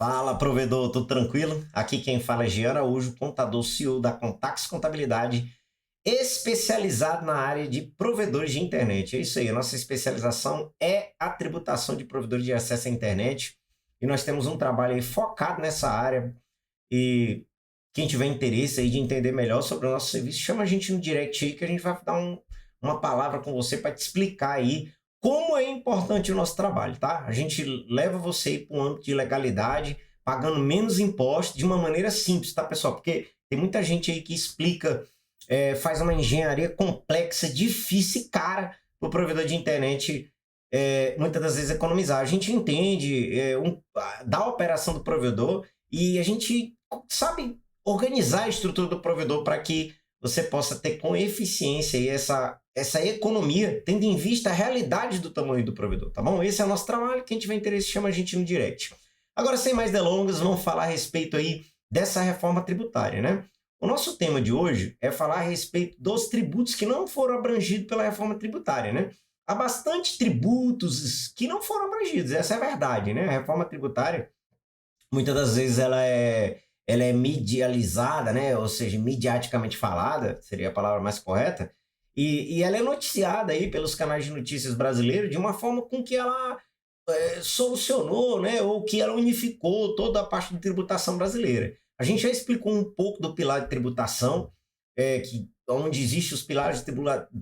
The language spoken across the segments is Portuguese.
Fala, provedor, tudo tranquilo? Aqui quem fala é Jean Araújo, contador CEO da Contax Contabilidade, especializado na área de provedores de internet. É isso aí, a nossa especialização é a tributação de provedores de acesso à internet e nós temos um trabalho aí focado nessa área e quem tiver interesse aí de entender melhor sobre o nosso serviço, chama a gente no direct aí que a gente vai dar uma palavra com você para te explicar aí como é importante o nosso trabalho, tá? A gente leva você para um âmbito de legalidade, pagando menos impostos de uma maneira simples, tá, pessoal? Porque tem muita gente aí que explica, faz uma engenharia complexa, difícil e cara para o provedor de internet, muitas das vezes economizar. A gente entende da operação do provedor e a gente sabe organizar a estrutura do provedor para que você possa ter com eficiência aí essa economia, tendo em vista a realidade do tamanho do provedor, tá bom? Esse é o nosso trabalho, quem tiver interesse chama a gente no direct. Agora, sem mais delongas, vamos falar a respeito aí dessa reforma tributária, né? O nosso tema de hoje é falar a respeito dos tributos que não foram abrangidos pela reforma tributária, né? Há bastante tributos que não foram abrangidos, essa é a verdade, né? A reforma tributária, muitas das vezes ela é medializada, né? Ou seja, mediaticamente falada, seria a palavra mais correta, e ela é noticiada aí pelos canais de notícias brasileiros de uma forma com que ela solucionou, né? Ou que ela unificou toda a parte de tributação brasileira. A gente já explicou um pouco do pilar de tributação, onde existem os pilares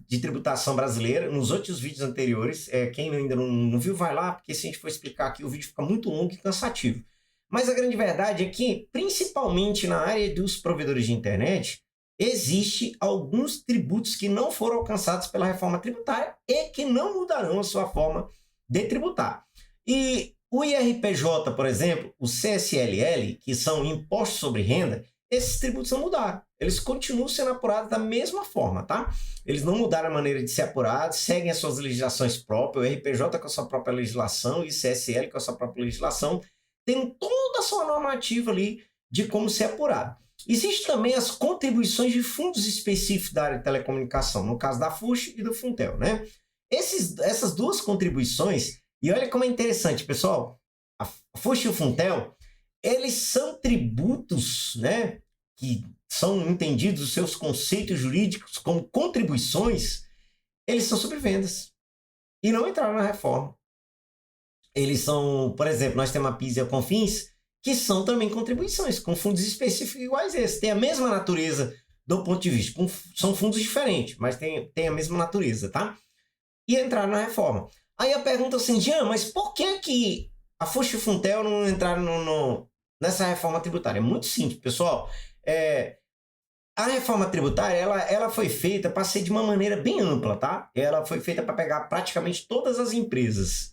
de tributação brasileira, nos outros vídeos anteriores. Quem ainda não viu, vai lá, porque se a gente for explicar aqui, o vídeo fica muito longo e cansativo. Mas a grande verdade é que, principalmente na área dos provedores de internet, existe alguns tributos que não foram alcançados pela reforma tributária e que não mudarão a sua forma de tributar. E o IRPJ, por exemplo, o CSLL, que são impostos sobre renda, esses tributos não mudaram. Eles continuam sendo apurados da mesma forma, tá? Eles não mudaram a maneira de ser apurados, seguem as suas legislações próprias, o IRPJ com a sua própria legislação e o CSL com a sua própria legislação, tem toda a sua normativa ali de como ser apurado. Existem também as contribuições de fundos específicos da área de telecomunicação, no caso da FUSH e do Funtel, né? Essas duas contribuições, e olha como é interessante, pessoal, a FUSH e o Funtel, eles são tributos, né, que são entendidos os seus conceitos jurídicos como contribuições, eles são sobre vendas e não entraram na reforma. Eles são, por exemplo, nós temos a PIS e a CONFINS, que são também contribuições, com fundos específicos iguais a esses. Tem a mesma natureza do ponto de vista, são fundos diferentes, mas tem a mesma natureza, tá? E entraram na reforma. Aí a pergunta é assim, Jean, mas por que a FUSH e o Funtel não entraram nessa reforma tributária? É muito simples, pessoal. A reforma tributária, ela foi feita para ser de uma maneira bem ampla, tá? Ela foi feita para pegar praticamente todas as empresas.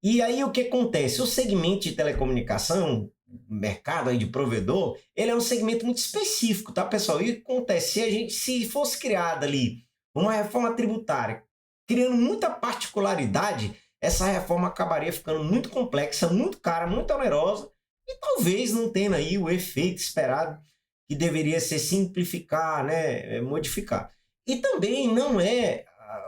E aí o que acontece? O segmento de telecomunicação, mercado aí de provedor, ele é um segmento muito específico, tá, pessoal? E o que acontece? Se fosse criada ali uma reforma tributária, criando muita particularidade, essa reforma acabaria ficando muito complexa, muito cara, muito onerosa e talvez não tendo aí o efeito esperado que deveria ser simplificar, né, modificar. E também não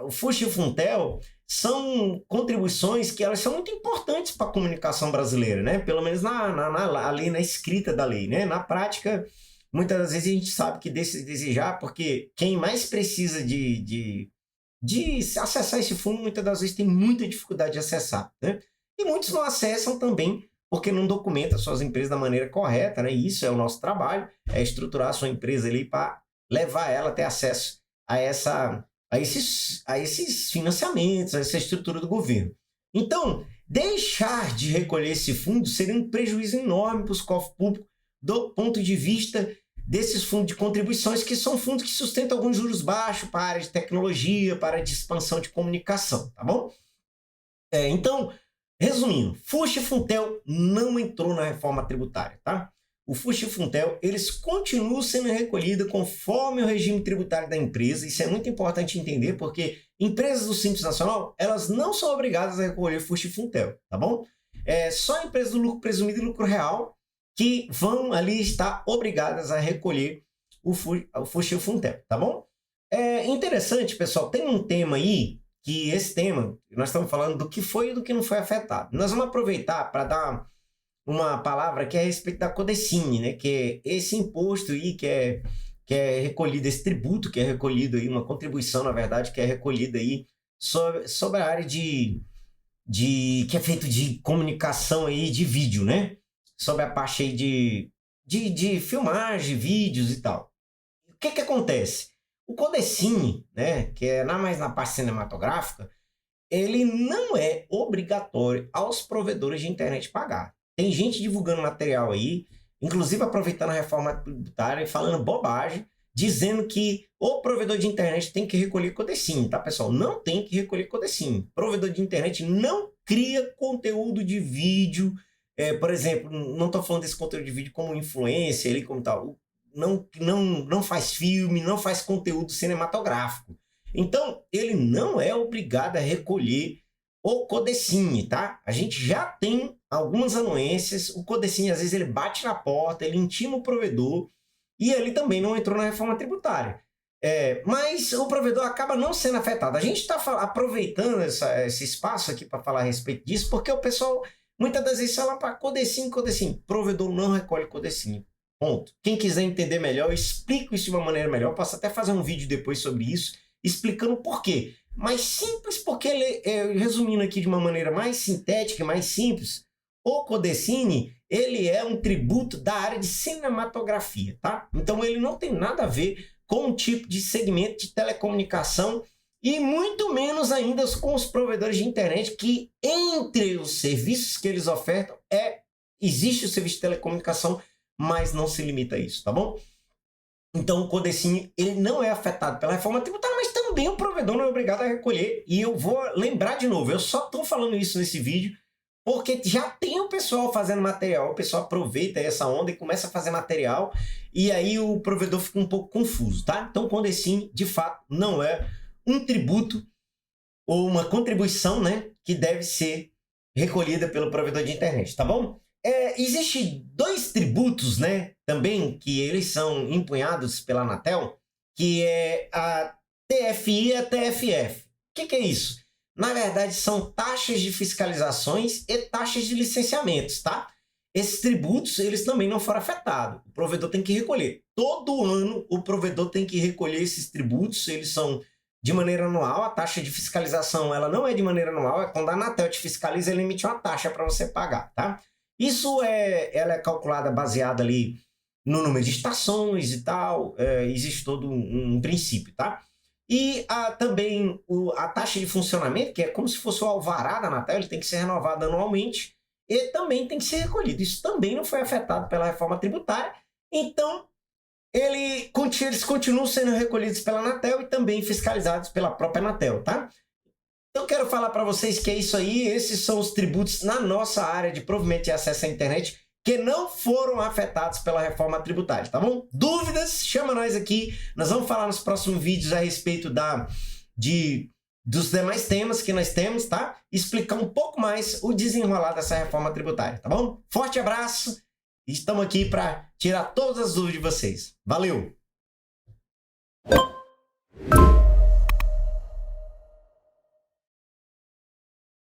o FUSH e o Funtel são contribuições que elas são muito importantes para a comunicação brasileira, né? Pelo menos na lei, na escrita da lei, né? Na prática, muitas das vezes a gente sabe que desejar, porque quem mais precisa de acessar esse fundo, muitas das vezes tem muita dificuldade de acessar, né? E muitos não acessam também porque não documentam suas empresas da maneira correta, né? E isso é o nosso trabalho, é estruturar a sua empresa ali para levar ela a ter acesso a esses financiamentos, a essa estrutura do governo. Então, deixar de recolher esse fundo seria um prejuízo enorme para os cofres públicos do ponto de vista desses fundos de contribuições, que são fundos que sustentam alguns juros baixos para a área de tecnologia, para a área de expansão de comunicação, tá bom? Então, resumindo, FUSH e Funtel não entrou na reforma tributária, tá? O FUSH e o Funtel, eles continuam sendo recolhidos conforme o regime tributário da empresa. Isso é muito importante entender, porque empresas do Simples Nacional, elas não são obrigadas a recolher FUSH e Funtel, tá bom? Só empresas do lucro presumido e lucro real que vão ali estar obrigadas a recolher o FUSH e o Funtel, tá bom? É interessante, pessoal, tem um tema aí, que esse tema, nós estamos falando do que foi e do que não foi afetado. Nós vamos aproveitar para dar uma palavra que é a respeito da Codecine, né? Que é esse imposto aí que é recolhido, esse tributo que é recolhido aí, uma contribuição, na verdade, que é recolhida aí sobre a área que é feito de comunicação aí, de vídeo, né? Sobre a parte aí de filmagem, vídeos e tal. O que acontece? O Codecine, né, que é mais na parte cinematográfica, ele não é obrigatório aos provedores de internet pagar. Tem gente divulgando material aí, inclusive aproveitando a reforma tributária e falando bobagem, dizendo que o provedor de internet tem que recolher Codecine, tá, pessoal? Não tem que recolher Codecine. Provedor de internet não cria conteúdo de vídeo, por exemplo, não estou falando desse conteúdo de vídeo como influência, ali como tal, não faz filme, não faz conteúdo cinematográfico. Então, ele não é obrigado a recolher o Codecine, tá? A gente já tem algumas anuências, o Codecine às vezes ele bate na porta, ele intima o provedor, e ele também não entrou na reforma tributária. Mas o provedor acaba não sendo afetado. A gente está aproveitando esse espaço aqui para falar a respeito disso, porque o pessoal muitas das vezes fala para Codecine, provedor não recolhe Codecine. Ponto. Quem quiser entender melhor, eu explico isso de uma maneira melhor. Eu posso até fazer um vídeo depois sobre isso, explicando por quê. Mas simples porque, resumindo aqui de uma maneira mais sintética e mais simples, o Codecine, ele é um tributo da área de cinematografia, tá? Então ele não tem nada a ver com um tipo de segmento de telecomunicação e muito menos ainda com os provedores de internet, que entre os serviços que eles ofertam existe o serviço de telecomunicação, mas não se limita a isso, tá bom? Então o Codecine, ele não é afetado pela reforma tributária, mas também o provedor não é obrigado a recolher. E eu vou lembrar de novo, eu só estou falando isso nesse vídeo porque já tem o pessoal fazendo material, o pessoal aproveita essa onda e começa a fazer material, e aí o provedor fica um pouco confuso, tá? Então o Codecine, de fato, não é um tributo ou uma contribuição, né, que deve ser recolhida pelo provedor de internet, tá bom? Existem dois tributos, né, também, que eles são empunhados pela Anatel, que é a TFI e a TFF. O que é isso? Na verdade, são taxas de fiscalizações e taxas de licenciamentos, tá? Esses tributos, eles também não foram afetados. O provedor tem que recolher. Todo ano, o provedor tem que recolher esses tributos, eles são de maneira anual. A taxa de fiscalização, ela não é de maneira anual, é quando a Anatel te fiscaliza, ele emite uma taxa para você pagar, tá? Isso ela é calculada baseada ali no número de estações e tal, existe todo um princípio, tá? E também a taxa de funcionamento, que é como se fosse o alvará da Anatel, ele tem que ser renovado anualmente e também tem que ser recolhido. Isso também não foi afetado pela reforma tributária, então eles continuam sendo recolhidos pela Anatel e também fiscalizados pela própria Anatel, tá? Então eu quero falar para vocês que é isso aí, esses são os tributos na nossa área de provimento e acesso à internet que não foram afetados pela reforma tributária, tá bom? Dúvidas? Chama nós aqui. Nós vamos falar nos próximos vídeos a respeito dos demais temas que nós temos, tá? Explicar um pouco mais o desenrolar dessa reforma tributária, tá bom? Forte abraço. Estamos aqui para tirar todas as dúvidas de vocês. Valeu!